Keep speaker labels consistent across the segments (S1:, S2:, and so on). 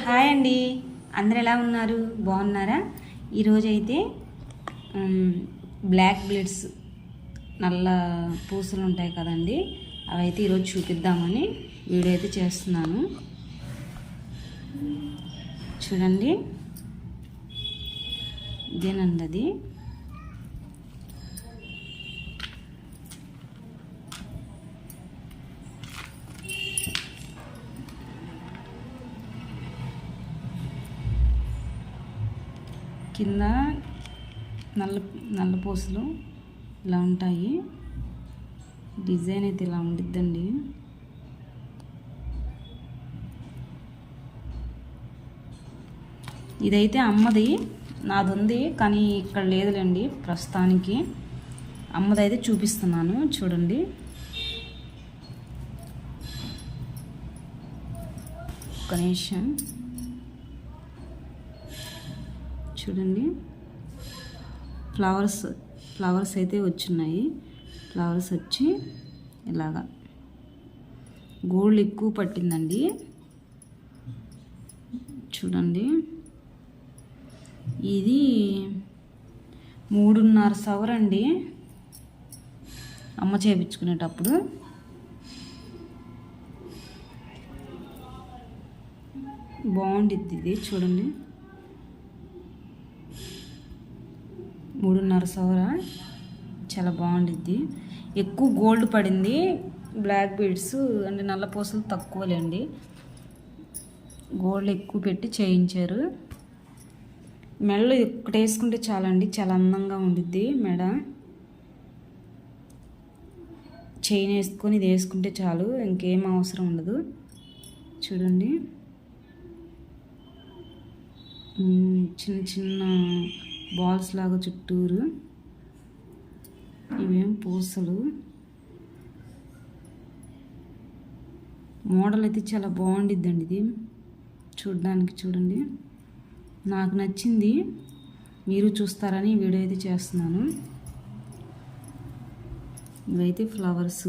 S1: Hi అండి, అందరు ఎలా ఉన్నారు? బాగున్నారా? ఈరోజైతే బ్లాక్ బ్లిడ్స్ నల్ల పూసలు ఉంటాయి కదండి, అవైతే ఈరోజు చూపిద్దామని వీడియో అయితే చేస్తున్నాను. చూడండి, ఇదేనండి అది. కింద నల్ల పూసలు ఇలా ఉంటాయి. డిజైన్ అయితే ఇలా ఉండిద్దండి. ఇదైతే అమ్మది, నాది ఉంది కానీ ఇక్కడ లేదులేండి ప్రస్తుతానికి. అమ్మదైతే చూపిస్తున్నాను, చూడండి. ఒక నిమిషం చూడండి. ఫ్లవర్స్ అయితే వచ్చున్నాయి. ఫ్లవర్స్ వచ్చి ఇలాగా గోల్డ్ ఎక్కువ పట్టిందండి. చూడండి, ఇది 3.5 సవరండి అమ్మ చేయించుకునేటప్పుడు. బాగుండిద్ది ఇది, చూడండి. 3.5 సవర చాలా బాగుండిద్ది. ఎక్కువ గోల్డ్ పడింది. బ్లాక్ బీడ్స్ అంటే నల్ల పూసలు తక్కువలేండి, గోల్డ్ ఎక్కువ పెట్టి చేయించారు. మెడలో ఒకటి వేసుకుంటే చాలండి, చాలా అందంగా ఉండిద్ది మెడ. చైన్ వేసుకొని ఇది వేసుకుంటే చాలు, ఇంకేం అవసరం ఉండదు. చూడండి, చిన్న చిన్న బాల్స్ లాగా చుట్టూరు. ఇవేం పూసలు. మోడల్ అయితే చాలా బాగుండిద్దండి ఇది చూడడానికి. చూడండి, నాకు నచ్చింది, మీరు చూస్తారని వీడియో అయితే చేస్తున్నాను. ఇవైతే ఫ్లవర్స్.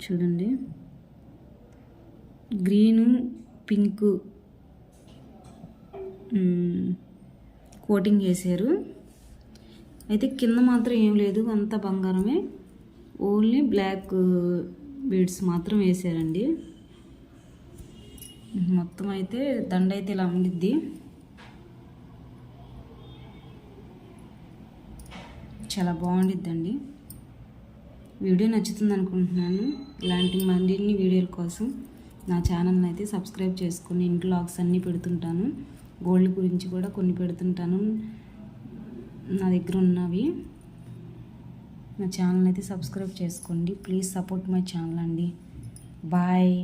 S1: చూడండి, గ్రీను పింక్ కోటింగ్ వేసారు. అయితే కింద మాత్రం ఏం లేదు, అంతా బంగారమే. ఓన్లీ బ్లాక్ బీడ్స్ మాత్రం వేసారండి. మొత్తం అయితే దండ అయితే ఇలా ఉండిద్ది. చాలా బాగుండిద్దండి. వీడియో నచ్చుతుంది అనుకుంటున్నాను. ఇలాంటి మరిన్ని వీడియోల కోసం నా ఛానల్ని అయితే సబ్స్క్రైబ్ చేసుకుని వ్లాగ్స్ అన్నీ పెడుతుంటాను. గోల్డ్ గురించి కూడా కొన్ని పెడుతుంటాను నా దగ్గర ఉన్నవి. నా ఛానల్ అయితే సబ్స్క్రైబ్ చేసుకోండి. ప్లీజ్ సపోర్ట్ మై ఛానల్ అండి. బాయ్.